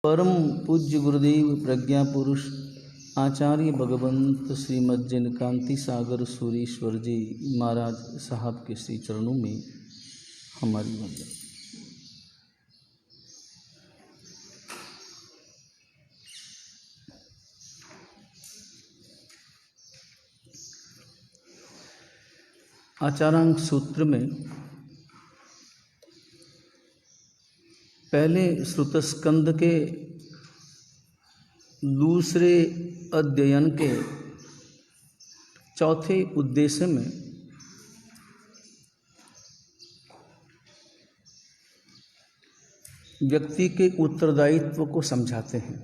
परम पूज्य गुरुदेव प्रज्ञा पुरुष आचार्य भगवंत श्रीमद् जिनकांति सागर सूरीश्वर जी महाराज साहब के श्री चरणों में हमारी वंदन। आचारांक सूत्र में पहले श्रुतस्कंद के दूसरे अध्ययन के चौथे उद्देश्य में व्यक्ति के उत्तरदायित्व को समझाते हैं।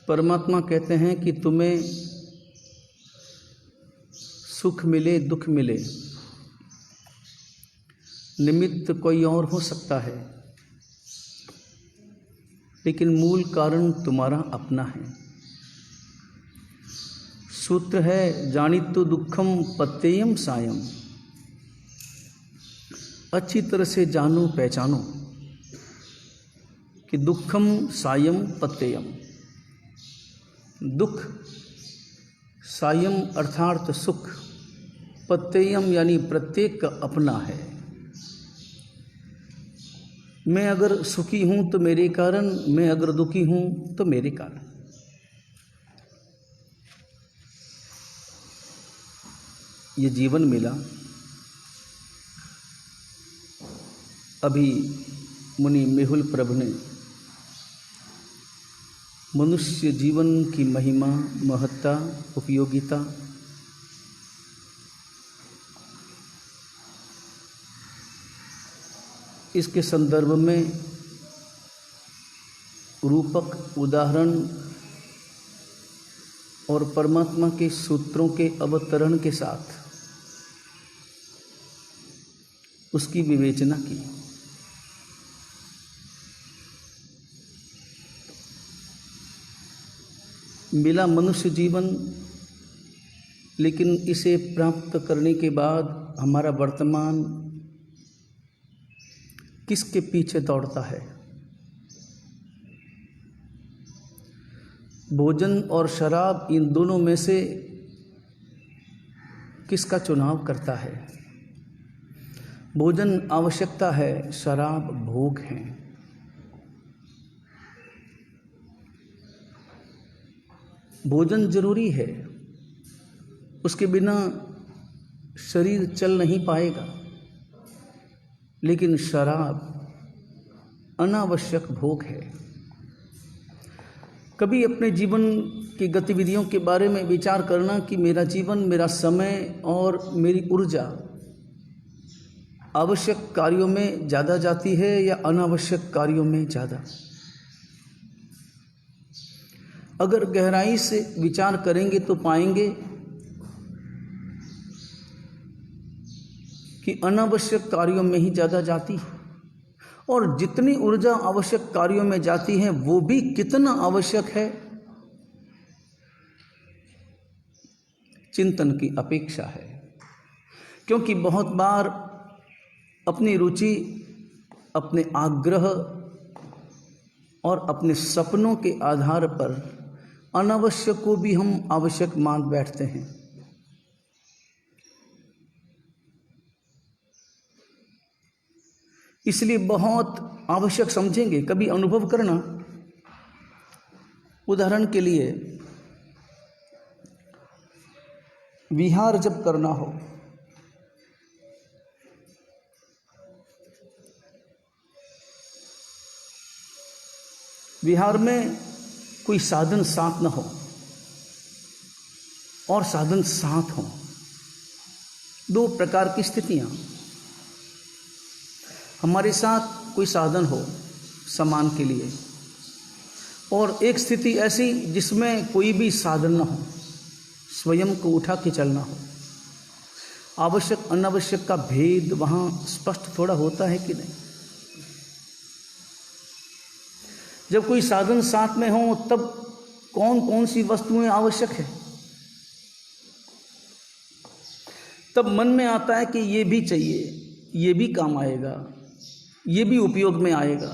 परमात्मा कहते हैं कि तुम्हें सुख मिले दुख मिले, निमित्त कोई और हो सकता है, लेकिन मूल कारण तुम्हारा अपना है। सूत्र है जानितो दुखम पत्ययम सायम। अच्छी तरह से जानो पहचानो कि दुखम सायम पत्ययम, दुख सायम अर्थात सुख, पत्ययम यानी प्रत्येक का अपना है। मैं अगर सुखी हूं तो मेरे कारण, मैं अगर दुखी हूं तो मेरे कारण। ये जीवन मिला। अभी मुनि मेहुल प्रभु ने मनुष्य जीवन की महिमा, महत्ता, उपयोगिता इसके संदर्भ में रूपक उदाहरण और परमात्मा के सूत्रों के अवतरण के साथ उसकी विवेचना की। मिला मनुष्य जीवन, लेकिन इसे प्राप्त करने के बाद हमारा वर्तमान किसके पीछे दौड़ता है? भोजन और शराब, इन दोनों में से किसका चुनाव करता है? भोजन आवश्यकता है, शराब भोग है। भोजन जरूरी है, उसके बिना शरीर चल नहीं पाएगा, लेकिन शराब अनावश्यक भोग है। कभी अपने जीवन की गतिविधियों के बारे में विचार करना कि मेरा जीवन, मेरा समय और मेरी ऊर्जा आवश्यक कार्यों में ज़्यादा जाती है या अनावश्यक कार्यों में ज़्यादा। अगर गहराई से विचार करेंगे तो पाएंगे कि अनावश्यक कार्यों में ही ज़्यादा जाती है, और जितनी ऊर्जा आवश्यक कार्यों में जाती है वो भी कितना आवश्यक है, चिंतन की अपेक्षा है। क्योंकि बहुत बार अपनी रुचि, अपने आग्रह और अपने सपनों के आधार पर अनावश्यक को भी हम आवश्यक मान बैठते हैं। इसलिए बहुत आवश्यक समझेंगे। कभी अनुभव करना, उदाहरण के लिए विहार जब करना हो, विहार में कोई साधन साथ न हो और साधन साथ हो, दो प्रकार की स्थितियां। हमारे साथ कोई साधन हो सामान के लिए, और एक स्थिति ऐसी जिसमें कोई भी साधन न हो, स्वयं को उठा के चलना हो। आवश्यक अनावश्यक का भेद वहाँ स्पष्ट थोड़ा होता है कि नहीं? जब कोई साधन साथ में हो तब कौन कौन सी वस्तुएं आवश्यक है, तब मन में आता है कि ये भी चाहिए, ये भी काम आएगा, ये भी उपयोग में आएगा।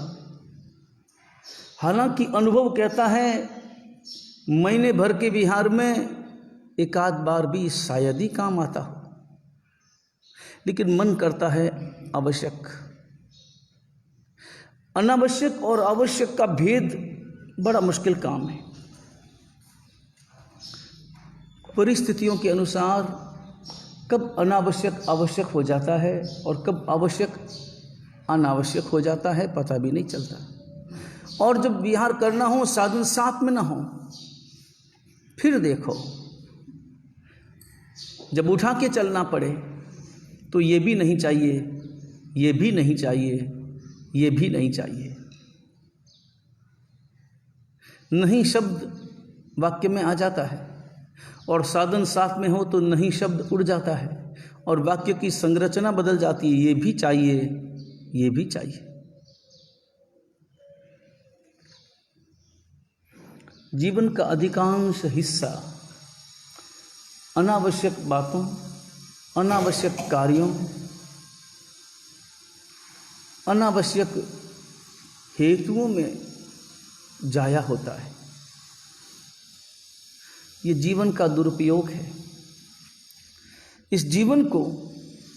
हालांकि अनुभव कहता है महीने भर के विहार में एक आध बार भी शायद ही काम आता हो, लेकिन मन करता है आवश्यक। अनावश्यक और आवश्यक का भेद बड़ा मुश्किल काम है। परिस्थितियों के अनुसार कब अनावश्यक आवश्यक हो जाता है और कब आवश्यक अनावश्यक हो जाता है पता भी नहीं चलता। और जब विहार करना हो, साधन साथ में ना हो, फिर देखो जब उठा के चलना पड़े तो ये भी नहीं चाहिए, ये भी नहीं चाहिए, ये भी नहीं चाहिए। नहीं शब्द वाक्य में आ जाता है और साधन साथ में हो तो नहीं शब्द उड़ जाता है और वाक्य की संरचना बदल जाती है। ये भी चाहिए, ये भी चाहिए। जीवन का अधिकांश हिस्सा अनावश्यक बातों, अनावश्यक कार्यों, अनावश्यक हेतुओं में जाया होता है। ये जीवन का दुरुपयोग है। इस जीवन को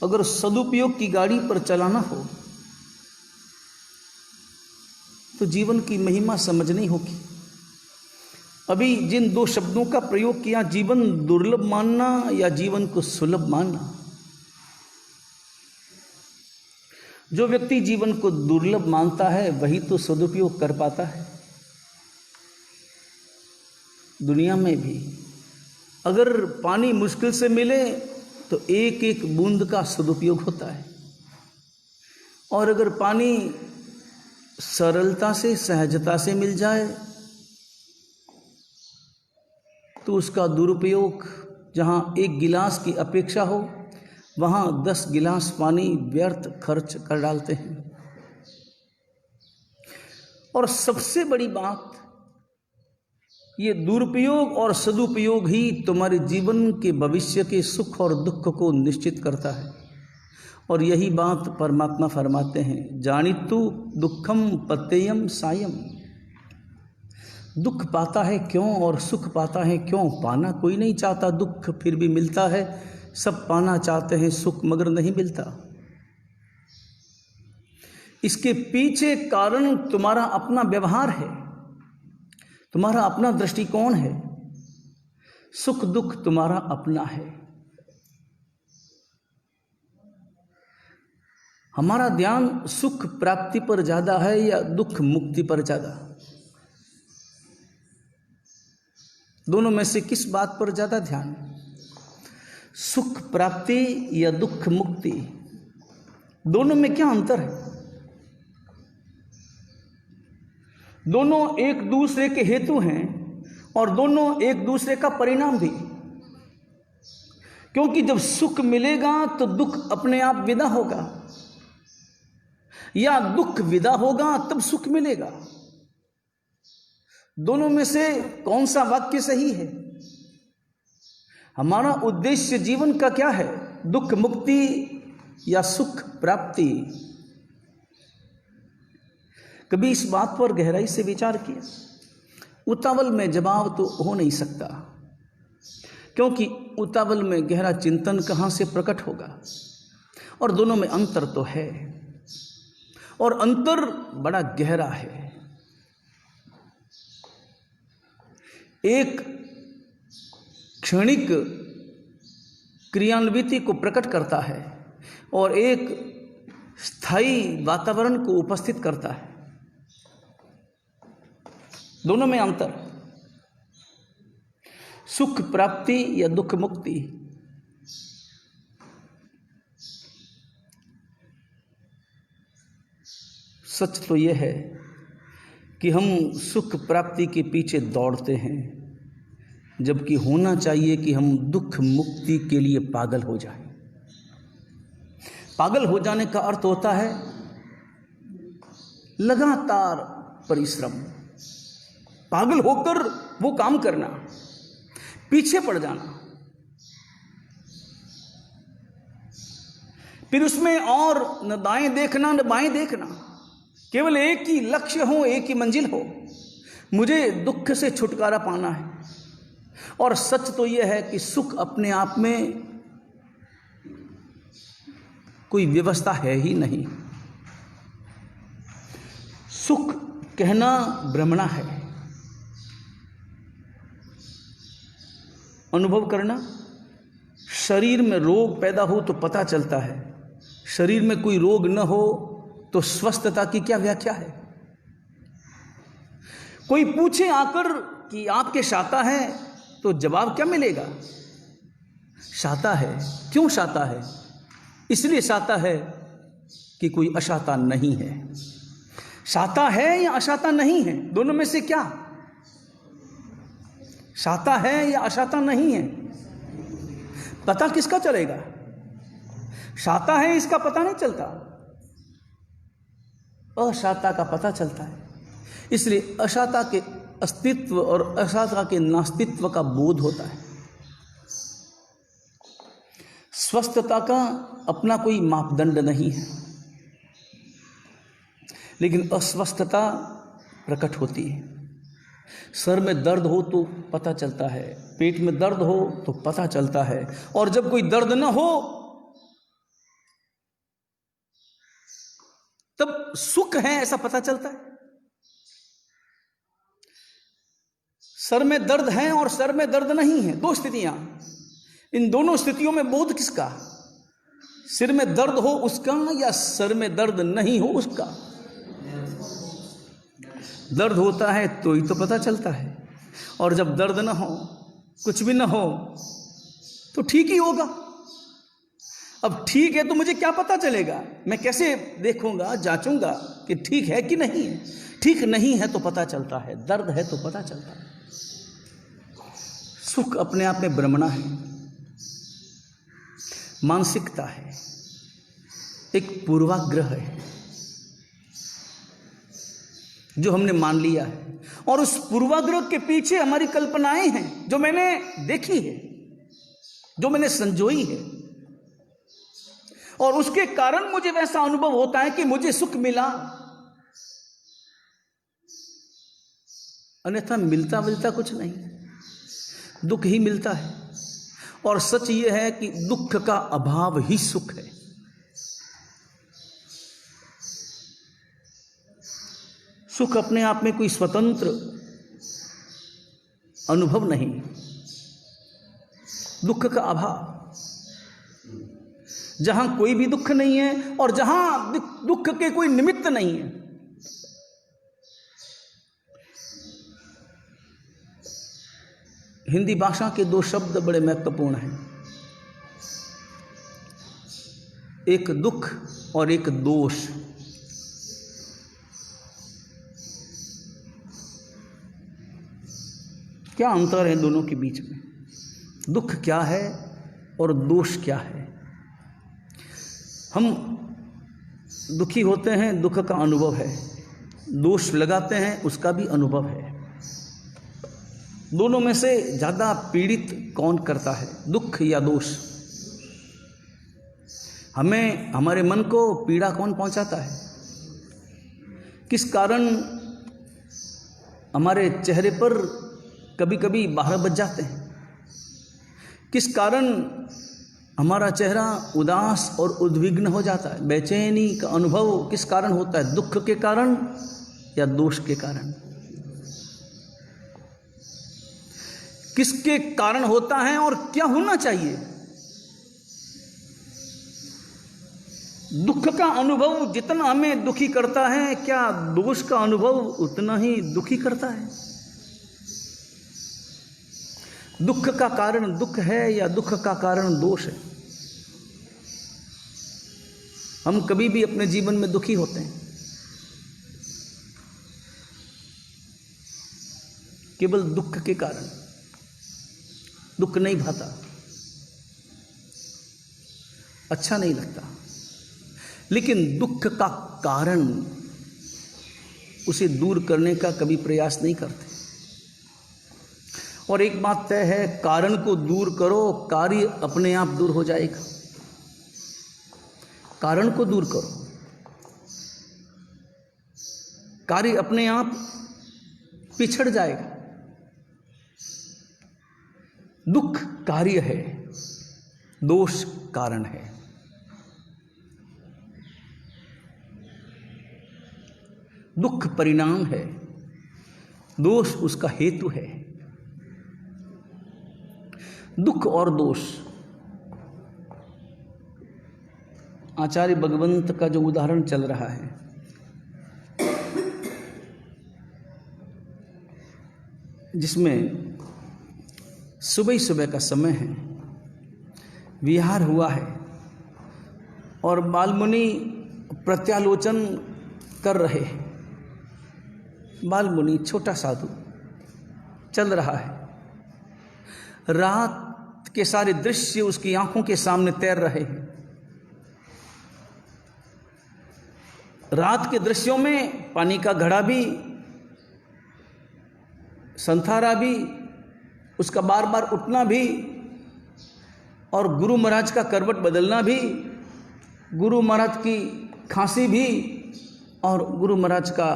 अगर सदुपयोग की गाड़ी पर चलाना हो तो जीवन की महिमा समझनी होगी। अभी जिन दो शब्दों का प्रयोग किया, जीवन दुर्लभ मानना या जीवन को सुलभ मानना, जो व्यक्ति जीवन को दुर्लभ मानता है वही तो सदुपयोग कर पाता है। दुनिया में भी अगर पानी मुश्किल से मिले तो एक एक बूंद का सदुपयोग होता है, और अगर पानी सरलता से, सहजता से मिल जाए तो उसका दुरुपयोग, जहाँ एक गिलास की अपेक्षा हो वहाँ 10 गिलास पानी व्यर्थ खर्च कर डालते हैं। और सबसे बड़ी बात, ये दुरुपयोग और सदुपयोग ही तुम्हारे जीवन के भविष्य के सुख और दुख को निश्चित करता है। और यही बात परमात्मा फरमाते हैं, जानितु दुखम पत्ययम सायम। दुख पाता है क्यों और सुख पाता है क्यों? पाना कोई नहीं चाहता, दुख फिर भी मिलता है। सब पाना चाहते हैं सुख, मगर नहीं मिलता। इसके पीछे कारण तुम्हारा अपना व्यवहार है, तुम्हारा अपना दृष्टिकोण है। सुख दुख तुम्हारा अपना है। हमारा ध्यान सुख प्राप्ति पर ज्यादा है या दुख मुक्ति पर ज्यादा? दोनों में से किस बात पर ज्यादा ध्यान? सुख प्राप्ति या दुख मुक्ति? दोनों में क्या अंतर है? दोनों एक दूसरे के हेतु हैं और दोनों एक दूसरे का परिणाम भी। क्योंकि जब सुख मिलेगा तो दुख अपने आप विदा होगा, या दुख विदा होगा तब सुख मिलेगा। दोनों में से कौन सा वाक्य सही है? हमारा उद्देश्य जीवन का क्या है? दुख मुक्ति या सुख प्राप्ति? कभी इस बात पर गहराई से विचार किया? उतावल में जवाब तो हो नहीं सकता, क्योंकि उतावल में गहरा चिंतन कहाँ से प्रकट होगा? और दोनों में अंतर तो है, और अंतर बड़ा गहरा है। एक क्षणिक क्रियान्विति को प्रकट करता है और एक स्थायी वातावरण को उपस्थित करता है। दोनों में अंतर। सुख प्राप्ति या दुख मुक्ति? सच तो यह है कि हम सुख प्राप्ति के पीछे दौड़ते हैं, जबकि होना चाहिए कि हम दुख मुक्ति के लिए पागल हो जाएं। पागल हो जाने का अर्थ होता है लगातार परिश्रम, पागल होकर वो काम करना, पीछे पड़ जाना। फिर उसमें और न दाएं देखना न बाएं देखना, केवल एक ही लक्ष्य हो, एक ही मंजिल हो, मुझे दुख से छुटकारा पाना है। और सच तो यह है कि सुख अपने आप में कोई व्यवस्था है ही नहीं। सुख कहना भ्रमणा है, अनुभव करना। शरीर में रोग पैदा हो तो पता चलता है, शरीर में कोई रोग न हो तो स्वस्थता की क्या व्याख्या है। कोई पूछे आकर कि आपके शाता है तो जवाब क्या मिलेगा? शाता है। क्यों शाता है? इसलिए शाता है कि कोई अशाता नहीं है। शाता है या अशाता नहीं है, दोनों में से क्या? शाता है या अशाता नहीं है, पता किसका चलेगा? शाता है इसका पता नहीं चलता, अशाता का पता चलता है। इसलिए अशाता के अस्तित्व और अशाता के नास्तित्व का बोध होता है। स्वस्थता का अपना कोई मापदंड नहीं है, लेकिन अस्वस्थता प्रकट होती है। सर में दर्द हो तो पता चलता है, पेट में दर्द हो तो पता चलता है, और जब कोई दर्द न हो तब सुख है ऐसा पता चलता है। सर में दर्द है और सर में दर्द नहीं है, दो स्थितियां। इन दोनों स्थितियों में बोध किसका? सिर में दर्द हो उसका या सर में दर्द नहीं हो उसका? दर्द होता है तो ही तो पता चलता है, और जब दर्द ना हो, कुछ भी ना हो, तो ठीक ही होगा। अब ठीक है तो मुझे क्या पता चलेगा? मैं कैसे देखूंगा, जांचूंगा कि ठीक है कि नहीं है? ठीक नहीं है तो पता चलता है, दर्द है तो पता चलता है। सुख अपने आप में भ्रमणा है, मानसिकता है, एक पूर्वाग्रह है जो हमने मान लिया है, और उस पूर्वाग्रह के पीछे हमारी कल्पनाएं हैं जो मैंने देखी है, जो मैंने संजोई है, और उसके कारण मुझे वैसा अनुभव होता है कि मुझे सुख मिला। अन्यथा मिलता कुछ नहीं, दुख ही मिलता है। और सच यह है कि दुख का अभाव ही सुख है। सुख अपने आप में कोई स्वतंत्र अनुभव नहीं, दुख का अभाव। जहां कोई भी दुख नहीं है और जहां दुख के कोई निमित्त नहीं है, हिंदी भाषा के दो शब्द बड़े महत्वपूर्ण हैं, एक दुख और एक दोष। क्या अंतर है दोनों के बीच में? दुख क्या है और दोष क्या है? हम दुखी होते हैं, दुख का अनुभव है, दोष लगाते हैं, उसका भी अनुभव है। दोनों में से ज़्यादा पीड़ित कौन करता है, दुख या दोष? हमें, हमारे मन को पीड़ा कौन पहुंचाता है? किस कारण हमारे चेहरे पर कभी कभी 12 बज जाते हैं? किस कारण हमारा चेहरा उदास और उद्विग्न हो जाता है? बेचैनी का अनुभव किस कारण होता है? दुख के कारण या दोष के कारण? किसके कारण होता है और क्या होना चाहिए? दुख का अनुभव जितना हमें दुखी करता है, क्या दोष का अनुभव उतना ही दुखी करता है? दुख का कारण दुख है या दुख का कारण दोष है? हम कभी भी अपने जीवन में दुखी होते हैं केवल दुख के कारण। दुख नहीं भाता, अच्छा नहीं लगता, लेकिन दुख का कारण उसे दूर करने का कभी प्रयास नहीं करते। और एक बात तय है, कारण को दूर करो, कार्य अपने आप दूर हो जाएगा। कारण को दूर करो, कार्य अपने आप पिछड़ जाएगा। दुख कार्य है, दोष कारण है। दुख परिणाम है, दोष उसका हेतु है। दुख और दोष, आचार्य भगवंत का जो उदाहरण चल रहा है, जिसमें सुबह सुबह का समय है, विहार हुआ है और बालमुनि प्रत्यालोचन कर रहे हैं। बालमुनि छोटा साधु चल रहा है, रात के सारे दृश्य उसकी आंखों के सामने तैर रहे हैं। रात के दृश्यों में पानी का घड़ा भी, संथारा भी, उसका बार बार उठना भी, और गुरु महाराज का करवट बदलना भी, गुरु महाराज की खांसी भी, और गुरु महाराज का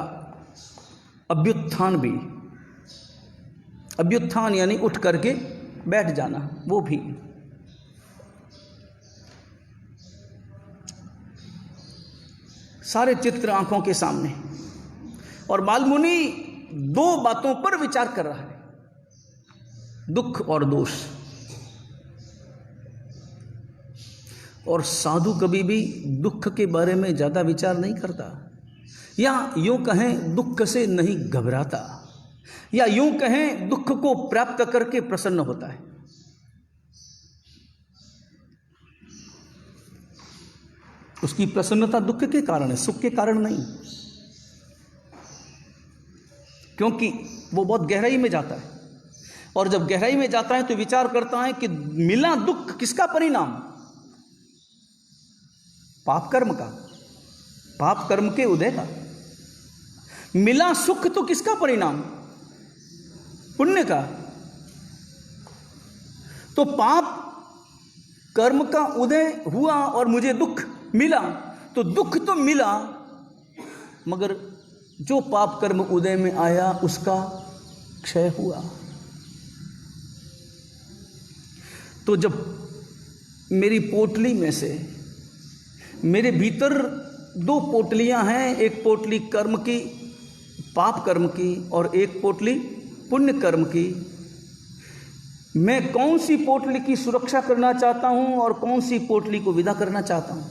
अभ्युत्थान भी। अभ्युत्थान यानी उठ करके बैठ जाना, वो भी। सारे चित्र आंखों के सामने, और बालमुनि दो बातों पर विचार कर रहा है, दुख और दोष। और साधु कभी भी दुख के बारे में ज्यादा विचार नहीं करता, या यूं कहें दुख से नहीं घबराता, या यूं कहें दुख को प्राप्त करके प्रसन्न होता है। उसकी प्रसन्नता दुख के कारण है, सुख के कारण नहीं, क्योंकि वो बहुत गहराई में जाता है। और जब गहराई में जाता है तो विचार करता है कि मिला दुख किसका परिणाम? पाप कर्म का, पाप कर्म के उदय का। मिला सुख तो किसका परिणाम? पुण्य का। तो पाप कर्म का उदय हुआ और मुझे दुख मिला, तो दुख तो मिला, मगर जो पाप कर्म उदय में आया उसका क्षय हुआ। तो जब मेरी पोटली में से, मेरे भीतर दो पोटलियां हैं, एक पोटली कर्म की, पाप कर्म की, और एक पोटली पुण्य कर्म की, मैं कौन सी पोटली की सुरक्षा करना चाहता हूं और कौन सी पोटली को विदा करना चाहता हूं?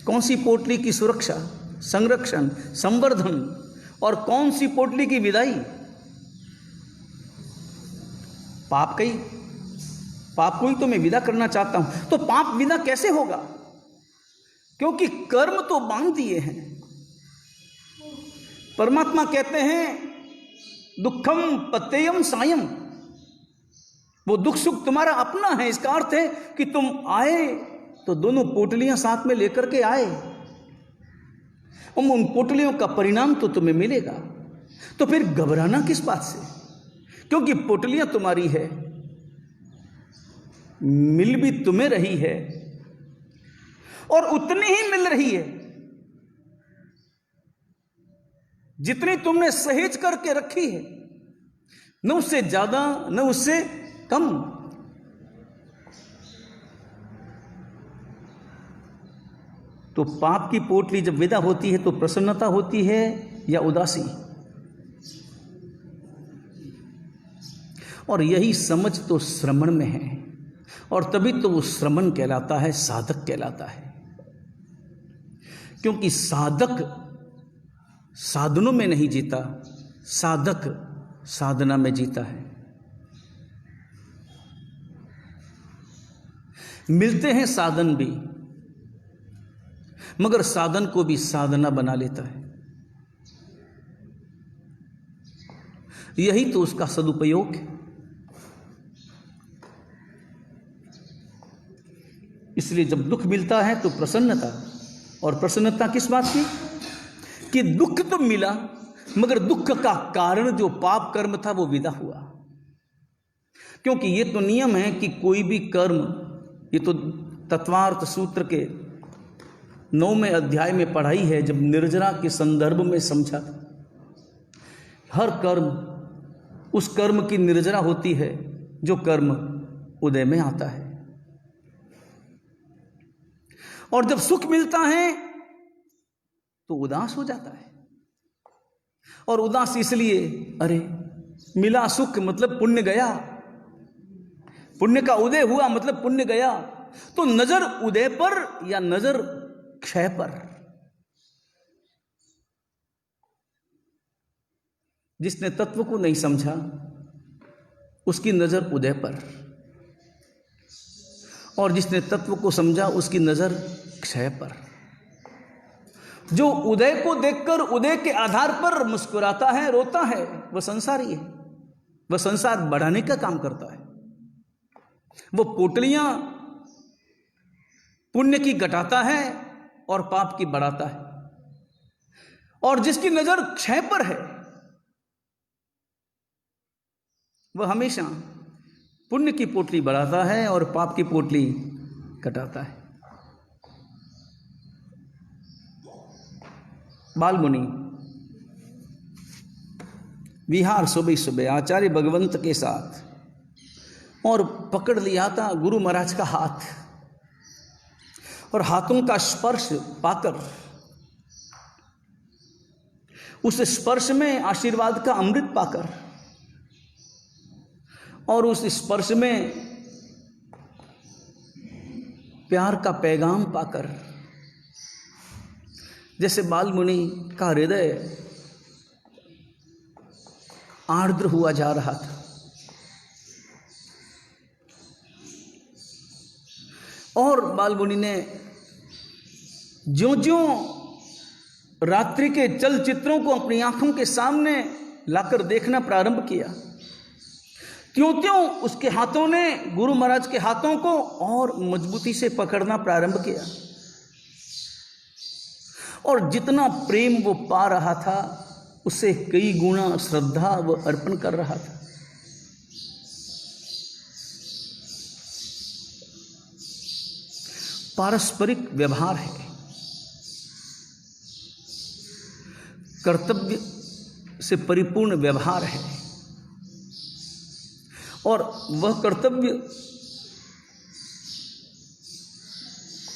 कौन सी पोटली की सुरक्षा, संरक्षण, संवर्धन, और कौन सी पोटली की विदाई? पाप कई, पाप को ही तो मैं विदा करना चाहता हूं। तो पाप विदा कैसे होगा? क्योंकि कर्म तो बांध दिए हैं। परमात्मा कहते हैं दुखम पत्ययम सायम, वो दुख सुख तुम्हारा अपना है। इसका अर्थ है कि तुम आए तो दोनों पोटलियां साथ में लेकर के आए, उन पोटलियों का परिणाम तो तुम्हें मिलेगा। तो फिर घबराना किस बात से? क्योंकि पोटलियां तुम्हारी है, मिल भी तुम्हें रही है, और उतनी ही मिल रही है जितनी तुमने सहेज करके रखी है, न उससे ज्यादा न उससे कम। तो पाप की पोटली जब विदा होती है तो प्रसन्नता होती है या उदासी? और यही समझ तो श्रमण में है, और तभी तो वो श्रमण कहलाता है, साधक कहलाता है। क्योंकि साधक साधनों में नहीं जीता, साधक साधना में जीता है। मिलते हैं साधन भी, मगर साधन को भी साधना बना लेता है। यही तो उसका सदुपयोग है। इसलिए जब दुख मिलता है तो प्रसन्नता, और प्रसन्नता किस बात की? कि दुख तो मिला, मगर दुख का कारण जो पाप कर्म था वो विदा हुआ। क्योंकि ये तो नियम है कि कोई भी कर्म, ये तो तत्वार्थ सूत्र के 9वें अध्याय में पढ़ाई है, जब निर्जरा के संदर्भ में समझा। हर कर्म उस कर्म की निर्जरा होती है जो कर्म उदय में आता है। और जब सुख मिलता है तो उदास हो जाता है, और उदास इसलिए, अरे मिला सुख मतलब पुण्य गया, पुण्य का उदय हुआ मतलब पुण्य गया। तो नजर उदय पर या नजर क्षय पर? जिसने तत्व को नहीं समझा उसकी नजर उदय पर, और जिसने तत्व को समझा उसकी नजर क्षय पर। जो उदय को देखकर उदय के आधार पर मुस्कुराता है, रोता है, वह संसारी है। वह संसार बढ़ाने का काम करता है। वो पोटलियां पुण्य की घटाता है और पाप की बढ़ाता है। और जिसकी नजर क्षय पर है वह हमेशा पुण्य की पोटली बढ़ाता है और पाप की पोटली घटाता है। बालमुनि विहार सुबह सुबह आचार्य भगवंत के साथ, और पकड़ लिया था गुरु महाराज का हाथ, और हाथों का स्पर्श पाकर उस स्पर्श में आशीर्वाद का अमृत पाकर, और उस स्पर्श में प्यार का पैगाम पाकर, जैसे बालमुनि का हृदय आर्द्र हुआ जा रहा था। और बालमुनि ने ज्यों-ज्यों रात्रि के चलचित्रों को अपनी आंखों के सामने लाकर देखना प्रारंभ किया, त्यों-त्यों उसके हाथों ने गुरु महाराज के हाथों को और मजबूती से पकड़ना प्रारंभ किया। और जितना प्रेम वो पा रहा था उससे कई गुना श्रद्धा वो अर्पण कर रहा था। पारस्परिक व्यवहार है, कर्तव्य से परिपूर्ण व्यवहार है, और वह कर्तव्य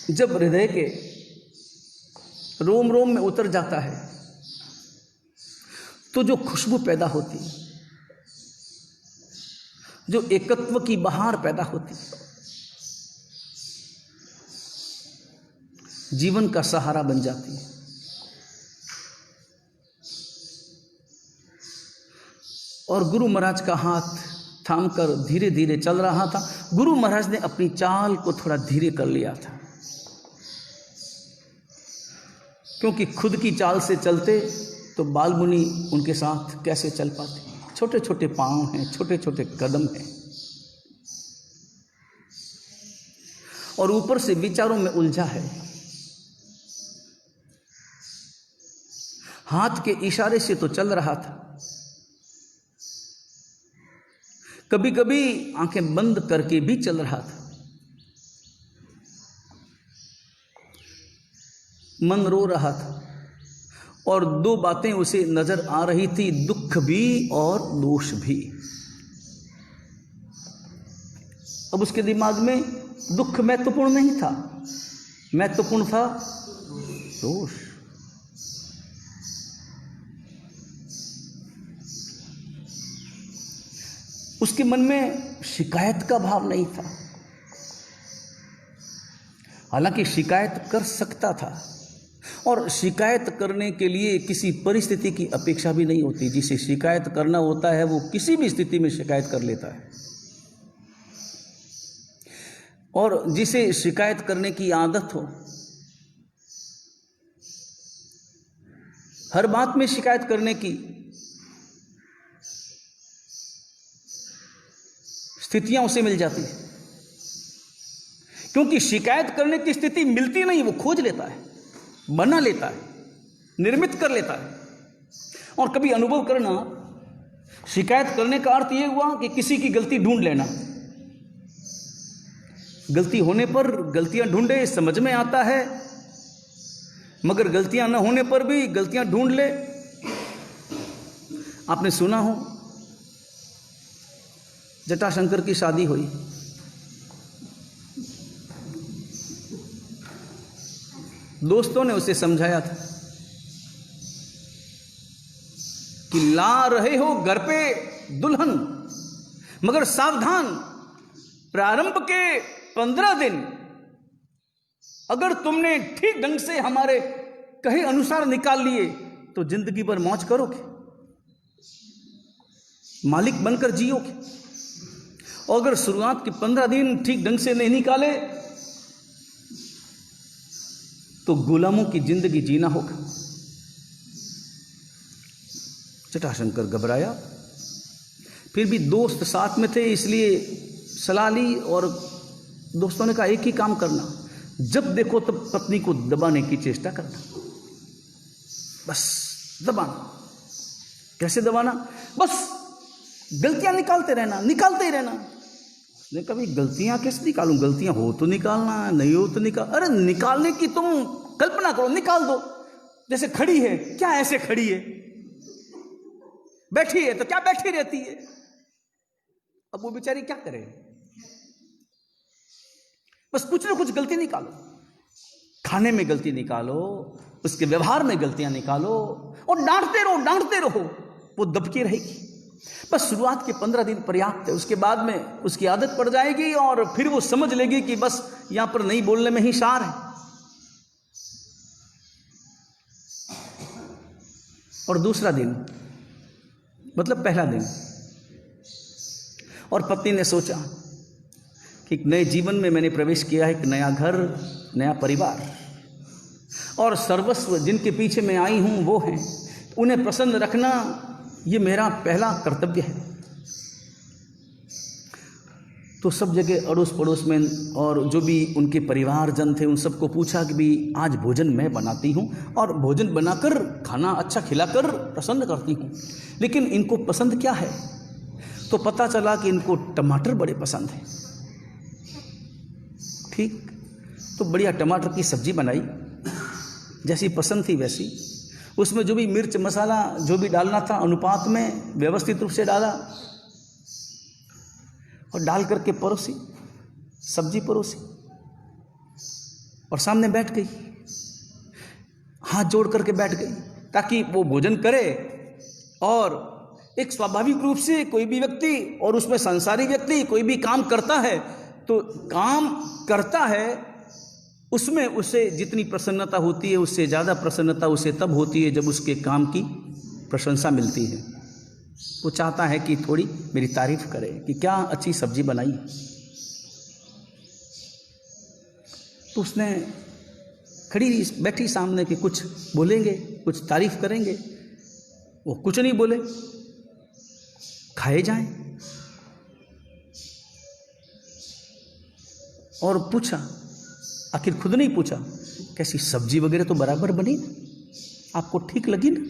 जब हृदय के रोम रोम में उतर जाता है तो जो खुशबू पैदा होती, जो एकत्व की बहार पैदा होती, जीवन का सहारा बन जाती है। और गुरु महाराज का हाथ थामकर धीरे धीरे चल रहा था। गुरु महाराज ने अपनी चाल को थोड़ा धीरे कर लिया था, क्योंकि खुद की चाल से चलते तो बालमुनि उनके साथ कैसे चल पाते। छोटे छोटे पांव हैं, छोटे छोटे कदम हैं, और ऊपर से विचारों में उलझा है। हाथ के इशारे से तो चल रहा था, कभी कभी आंखें बंद करके भी चल रहा था। मन रो रहा था, और दो बातें उसे नजर आ रही थी, दुख भी और दोष भी। अब उसके दिमाग में दुख महत्वपूर्ण नहीं था, महत्वपूर्ण था दोष। उसके मन में शिकायत का भाव नहीं था, हालांकि शिकायत कर सकता था, और शिकायत करने के लिए किसी परिस्थिति की अपेक्षा भी नहीं होती। जिसे शिकायत करना होता है वो किसी भी स्थिति में शिकायत कर लेता है, और जिसे शिकायत करने की आदत हो, हर बात में शिकायत करने की स्थितियां उसे मिल जाती है, क्योंकि शिकायत करने की स्थिति मिलती नहीं, वो खोज लेता है, बना लेता है, निर्मित कर लेता है। और कभी अनुभव करना, शिकायत करने का अर्थ यह हुआ कि किसी की गलती ढूंढ लेना। गलती होने पर गलतियां ढूंढे, समझ में आता है, मगर गलतियां न होने पर भी गलतियां ढूंढ ले। आपने सुना हो जटाशंकर की शादी हुई, दोस्तों ने उसे समझाया था कि ला रहे हो घर पे दुल्हन, मगर सावधान, प्रारंभ के 15 दिन अगर तुमने ठीक ढंग से हमारे कहे अनुसार निकाल लिए तो जिंदगी भर मौज करोगे, मालिक बनकर जियोगे। और अगर शुरुआत के 15 दिन ठीक ढंग से नहीं निकाले तो गुलामों की जिंदगी जीना होगा। जटाशंकर घबराया, फिर भी दोस्त साथ में थे इसलिए सलाह ली, और दोस्तों ने कहा एक ही काम करना, जब देखो तब पत्नी को दबाने की चेष्टा करना, बस दबाना। कैसे दबाना? बस गलतियां निकालते रहना, निकालते ही रहना। उसने कभी गलतियां कैसे निकालूं, गलतियां हो तो निकालना, नहीं हो तो निकाल, अरे निकालने की तुम कल्पना करो, निकाल दो। जैसे खड़ी है, क्या ऐसे खड़ी है, बैठी है तो क्या बैठी रहती है। अब वो बेचारी क्या करे, बस कुछ ना कुछ गलती निकालो, खाने में गलती निकालो, उसके व्यवहार में गलतियां निकालो, और डांटते रहो, डांटते रहो, वो दबकी रहेगी। बस शुरुआत के 15 दिन पर्याप्त है, उसके बाद में उसकी आदत पड़ जाएगी और फिर वो समझ लेगी कि बस यहां पर नहीं बोलने में ही सार है। और दूसरा दिन मतलब पहला दिन, और पत्नी ने सोचा कि एक नए जीवन में मैंने प्रवेश किया है, एक नया घर, नया परिवार, और सर्वस्व जिनके पीछे मैं आई हूं वो हैं, उन्हें प्रसन्न रखना ये मेरा पहला कर्तव्य है। तो सब जगह अड़ोस पड़ोस में और जो भी उनके परिवारजन थे उन सबको पूछा कि भी आज भोजन मैं बनाती हूँ, और भोजन बनाकर खाना अच्छा खिलाकर प्रसन्न करती हूँ, लेकिन इनको पसंद क्या है? तो पता चला कि इनको टमाटर बड़े पसंद हैं। ठीक, तो बढ़िया टमाटर की सब्जी बनाई, जैसी पसंद थी वैसी, उसमें जो भी मिर्च मसाला जो भी डालना था अनुपात में व्यवस्थित रूप से डाला, और डाल करके परोसी, सब्जी परोसी, और सामने बैठ गई, हाथ जोड़ करके बैठ गई ताकि वो भोजन करे। और एक स्वाभाविक रूप से कोई भी व्यक्ति, और उसमें संसारी व्यक्ति, कोई भी काम करता है तो काम करता है, उसमें उसे जितनी प्रसन्नता होती है उससे ज़्यादा प्रसन्नता उसे तब होती है जब उसके काम की प्रशंसा मिलती है। वो चाहता है कि थोड़ी मेरी तारीफ करे कि क्या अच्छी सब्जी बनाई। तो उसने खड़ी बैठी सामने कि कुछ बोलेंगे, कुछ तारीफ करेंगे, वो कुछ नहीं बोले, खाए जाएं। और पूछा, आखिर खुद नहीं पूछा, कैसी सब्जी वगैरह तो बराबर बनी ना, आपको ठीक लगी ना,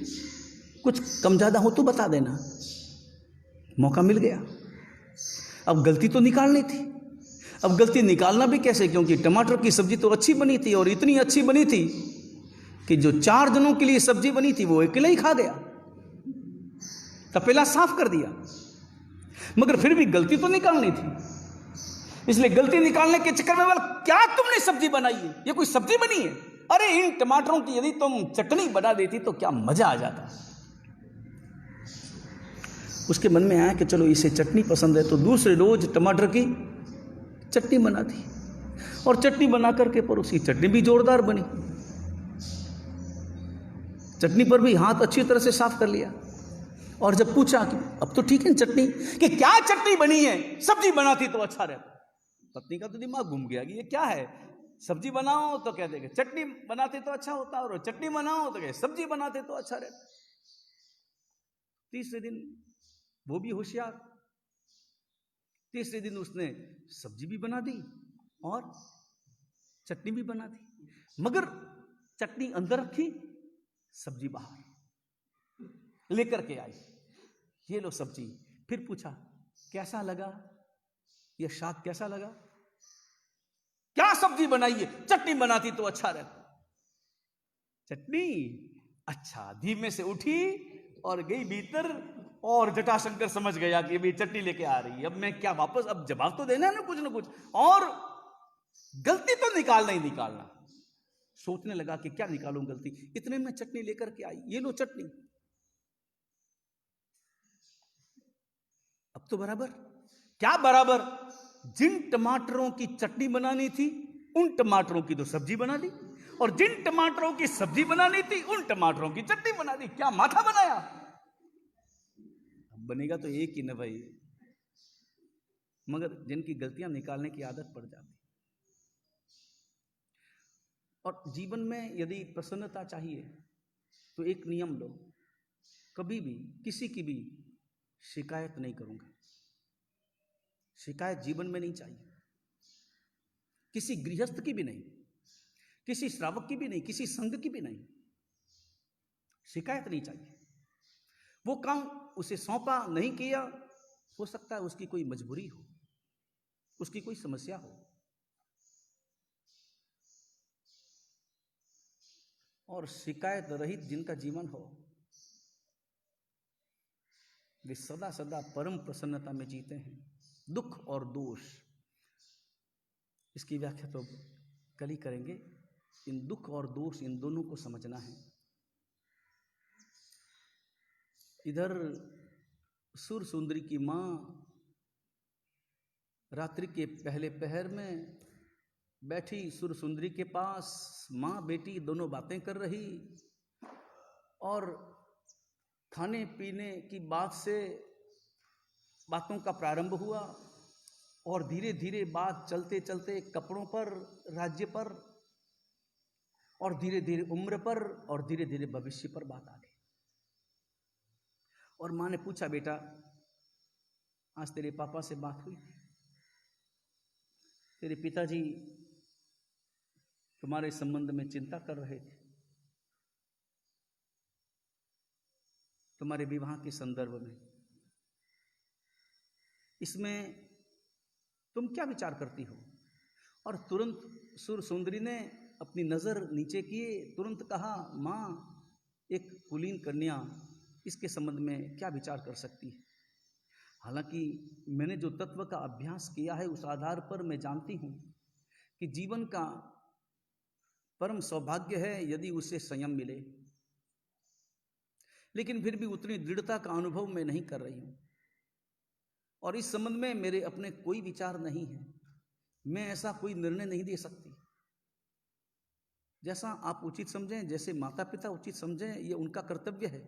कुछ कम ज़्यादा हो तो बता देना। मौका मिल गया, अब गलती तो निकालनी थी। अब गलती निकालना भी कैसे, क्योंकि टमाटर की सब्जी तो अच्छी बनी थी, और इतनी अच्छी बनी थी कि जो 4 जनों के लिए सब्जी बनी थी वो अकेला ही खा गया, तपेला साफ कर दिया। मगर फिर भी गलती तो निकालनी थी, इसलिए गलती निकालने के चक्कर में बोला, क्या तुमने सब्जी बनाई है, ये कोई सब्जी बनी है? अरे इन टमाटरों की यदि तुम चटनी बना देती तो क्या मजा आ जाता। उसके मन में आया कि चलो इसे चटनी पसंद है, तो दूसरे रोज टमाटर की चटनी बना दी, और चटनी बना करके परोसी। चटनी भी जोरदार बनी, चटनी पर भी हाथ अच्छी तरह से साफ कर लिया। और जब पूछा कि अब तो ठीक है चटनी, कि क्या चटनी बनी है, सब्जी बनाती तो अच्छा रहता। पत्नी का तो दिमाग घूम गया कि ये क्या है, सब्जी बनाओ तो कह देंगे चटनी बनाते तो अच्छा होता, और चटनी बनाओ तो कहे सब्जी बनाते तो अच्छा रहता। तीसरे दिन वो भी होशियार, तीसरे दिन उसने सब्जी भी बना दी और चटनी भी बना दी, मगर चटनी अंदर रखी, सब्जी बाहर लेकर के आई। ये लो सब्जी। फिर पूछा कैसा लगा, ये शाक कैसा लगा? सब्जी बनाइए, चटनी बनाती तो अच्छा रहता। चटनी, अच्छा। धीमे से उठी और गई भीतर, और जटाशंकर समझ गया कि अभी चटनी लेके आ रही है, अब मैं क्या वापस, अब जवाब तो देना है ना कुछ, और गलती तो निकालना ही निकालना। सोचने लगा कि क्या निकालूं गलती, इतने में चटनी लेकर के आई, ये लो चटनी। अब तो बराबर, क्या बराबर, जिन टमाटरों की चटनी बनानी थी उन टमाटरों की तो सब्जी बना दी, और जिन टमाटरों की सब्जी बनानी थी उन टमाटरों की चटनी बना दी। क्या माथा बनाया, अब बनेगा तो एक ही ना भाई, मगर जिनकी गलतियां निकालने की आदत पड़ जाती। और जीवन में यदि प्रसन्नता चाहिए तो एक नियम लो, कभी भी किसी की भी शिकायत नहीं करूंगा। शिकायत जीवन में नहीं चाहिए, किसी गृहस्थ की भी नहीं, किसी श्रावक की भी नहीं, किसी संघ की भी नहीं। शिकायत नहीं चाहिए। वो काम उसे सौंपा, नहीं किया, हो सकता है उसकी कोई मजबूरी हो, उसकी कोई समस्या हो, और शिकायत रहित जिनका जीवन हो वे सदा सदा परम प्रसन्नता में जीते हैं। दुख और दोष, इसकी व्याख्या तो कल ही करेंगे। इन दुख और दोष, इन दोनों को समझना है। इधर सुर सुंदरी की माँ रात्रि के पहले पहर में बैठी सुर सुंदरी के पास, माँ बेटी दोनों बातें कर रही, और खाने पीने की बात से बातों का प्रारंभ हुआ, और धीरे धीरे बात चलते चलते कपड़ों पर, राज्य पर, और धीरे धीरे उम्र पर, और धीरे धीरे भविष्य पर बात आ गई। और माँ ने पूछा, बेटा आज तेरे पापा से बात हुई? तेरे पिताजी तुम्हारे संबंध में चिंता कर रहे थे, तुम्हारे विवाह के संदर्भ में। इसमें तुम क्या विचार करती हो? और तुरंत सुर सुंदरी ने अपनी नजर नीचे किए, तुरंत कहा, माँ एक कुलीन कन्या इसके संबंध में क्या विचार कर सकती है? हालांकि मैंने जो तत्व का अभ्यास किया है उस आधार पर मैं जानती हूँ कि जीवन का परम सौभाग्य है यदि उसे संयम मिले, लेकिन फिर भी उतनी दृढ़ता का अनुभव मैं नहीं कर रही हूँ, और इस संबंध में मेरे अपने कोई विचार नहीं है। मैं ऐसा कोई निर्णय नहीं दे सकती। जैसा आप उचित समझें, जैसे माता पिता उचित समझें, ये उनका कर्तव्य है,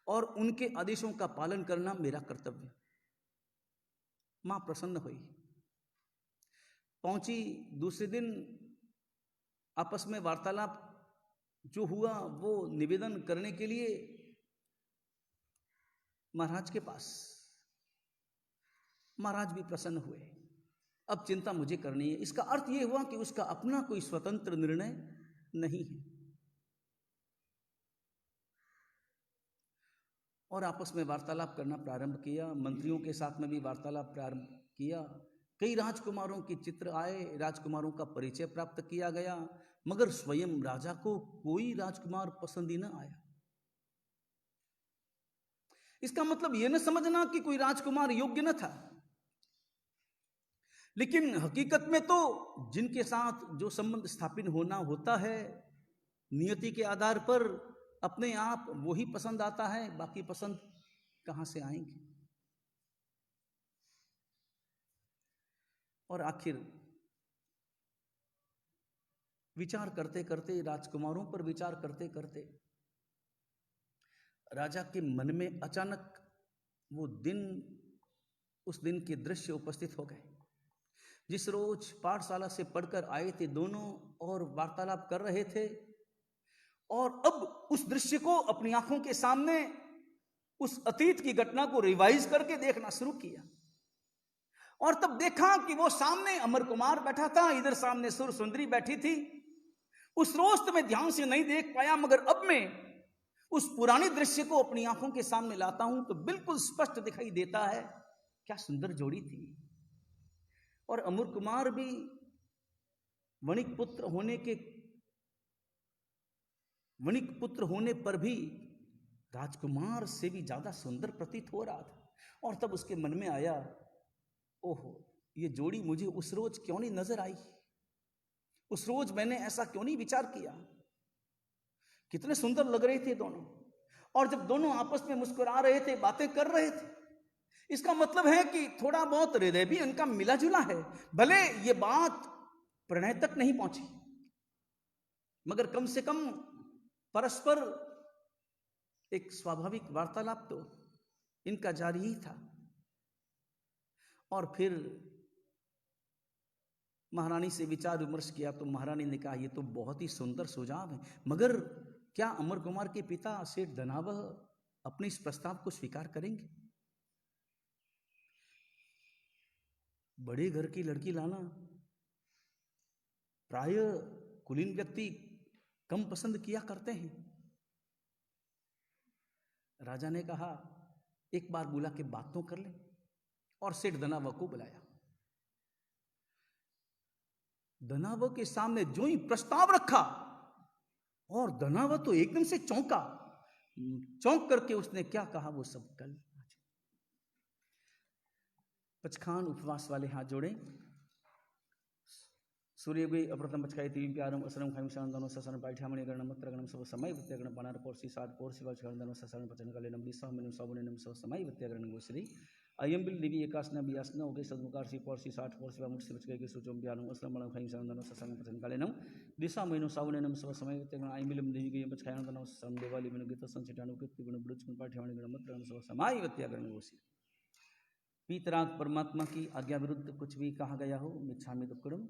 और उनके आदेशों का पालन करना मेरा कर्तव्य। मां प्रसन्न हुई, पहुंची। दूसरे दिन आपस में वार्तालाप जो हुआ वो निवेदन करने के लिए महाराज के पास। महाराज भी प्रसन्न हुए। अब चिंता मुझे करनी है। इसका अर्थ यह हुआ कि उसका अपना कोई स्वतंत्र निर्णय नहीं है। और आपस में वार्तालाप करना प्रारंभ किया। मंत्रियों के साथ में भी वार्तालाप प्रारंभ किया। कई राजकुमारों के चित्र आए, राजकुमारों का परिचय प्राप्त किया गया, मगर स्वयं राजा को कोई राजकुमार पसंद ही न आया। इसका मतलब यह न समझना कि कोई राजकुमार योग्य न था, लेकिन हकीकत में तो जिनके साथ जो संबंध स्थापित होना होता है नियति के आधार पर अपने आप वही पसंद आता है, बाकी पसंद कहां से आएंगे। और आखिर विचार करते करते, राजकुमारों पर विचार करते करते राजा के मन में अचानक वो दिन, उस दिन के दृश्य उपस्थित हो गए जिस रोज पाठशाला से पढ़कर आए थे दोनों और वार्तालाप कर रहे थे। और अब उस दृश्य को अपनी आंखों के सामने, उस अतीत की घटना को रिवाइज करके देखना शुरू किया। और तब देखा कि वो सामने अमर कुमार बैठा था, इधर सामने सुर सुंदरी बैठी थी। उस रोज तो मैं ध्यान से नहीं देख पाया, मगर अब मैं उस पुराने दृश्य को अपनी आंखों के सामने लाता हूं तो बिल्कुल स्पष्ट दिखाई देता है। क्या सुंदर जोड़ी थी। और अमर कुमार भी वणिक पुत्र होने पर भी राजकुमार से भी ज्यादा सुंदर प्रतीत हो रहा था। और तब उसके मन में आया, ओहो, ये जोड़ी मुझे उस रोज क्यों नहीं नजर आई, उस रोज मैंने ऐसा क्यों नहीं विचार किया। कितने सुंदर लग रहे थे दोनों, और जब दोनों आपस में मुस्कुरा रहे थे, बातें कर रहे थे, इसका मतलब है कि थोड़ा बहुत हृदय भी उनका मिला जुला है। भले ये बात प्रणय तक नहीं पहुंची, मगर कम से कम परस्पर एक स्वाभाविक वार्तालाप तो इनका जारी ही था। और फिर महारानी से विचार विमर्श किया तो महारानी ने कहा, ये तो बहुत ही सुंदर सुझाव है, मगर क्या अमर कुमार के पिता सेठ धनावह अपने इस प्रस्ताव को स्वीकार करेंगे? बड़े घर की लड़की लाना प्राय कुलीन व्यक्ति कम पसंद किया करते हैं। राजा ने कहा, एक बार बुला के बात तो कर ले, और सेठ धनावह को बुलाया। धनावह के सामने जो ही प्रस्ताव रखा, और धनावह तो एकदम से चौंक करके उसने क्या कहा वो सब कल। पचखान उपवास वाले हाथ जोड़े। सूर्य गई अप्रतम पचकाई तीन प्यारम असरम खाइम शानदानो ससरम पाठ्यामणि गणम मत्रगणम सब समय वित्यगण पनार पोर्सी सात पोर्सी वाच गणदानो ससरम पचन काले नम दिसा मिनम सबनेम सब समय वित्यगण गोश्री अयम बिल दिवी एकासना बियासना होगे सदमुकार सी पोर्सी साठ पोर्सी वा मुठ से बच गए सुचम प्यारम असरम बणम खाइम शानदानो ससरम पचन काले नम दिसा मिनम सबनेम सब समय वित्यगण अयम दिवी गई पचकायनदानो ससरम देवाली मिन गीत संचितानु कृत्य गुण बुड़चन पाठ्यामणि गणम मत्रगणम सब समय वित्यगण गोश्री। पीतराग परमात्मा की आज्ञा विरुद्ध कुछ भी कहा गया हो, मिच्छामि दुक्कडम।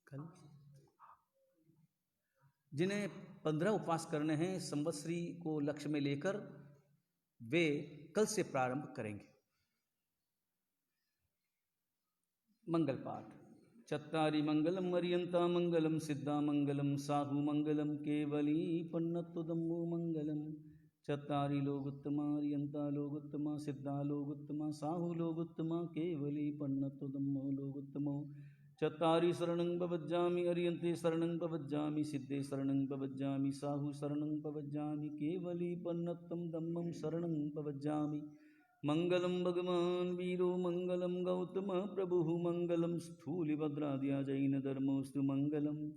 कल जिन्हें 15 उपवास करने हैं संवत्सरी को लक्ष्य में लेकर, वे कल से प्रारंभ करेंगे। मंगल पाठ। चत्तारि मंगलम मरियंता मंगलम सिद्धा मंगलम साहु मंगलम केवली पन्नतुदम्मो मंगलम चत्तारि लोगुत्तमा रियंता लोगुत्तमा सिद्धा लोगुत्तमा साहु लोगुत्तमा केवली पन्नतुदम्मो लोगुत्तमो चत्तारि शरणं पवज्जामि अरियन्ते शरणं पवज्जामि सिद्धे शरणं पवज्जामि साहु शरणं पवज्जामि केवली पन्नत्तं धम्मं शरणं पवज्जामि। मंगलम भगवान वीरो मंगलम गौतम प्रभु मंगलम स्थूलिभद्राद्या जैन धर्मोस्तु मंगलम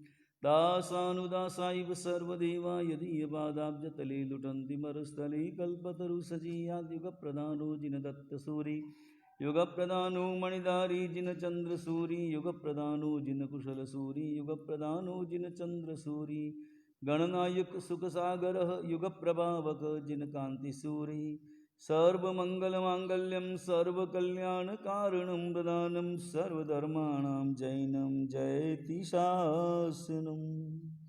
दासानुदासाइव सर्वदेवा यदीयपादाब्जतले लुटन्ति मरुस्थले कल्पतरुसजीयाद्युगप्रधानो जिनदत्तसूरि युगप्रधानो मणिधारी जिनचन्द्रसूरि युगप्रधानो जिनकुशलसूरि युगप्रधानो जिनचन्द्रसूरि गणनायक सुखसागरः युगप्रभावक जिनकान्तिसूरि सर्वमङ्गलमाङ्गल्यं सर्वकल्याणकारणं प्रदानं सर्वधर्माणां जैनं जयति शासनम्।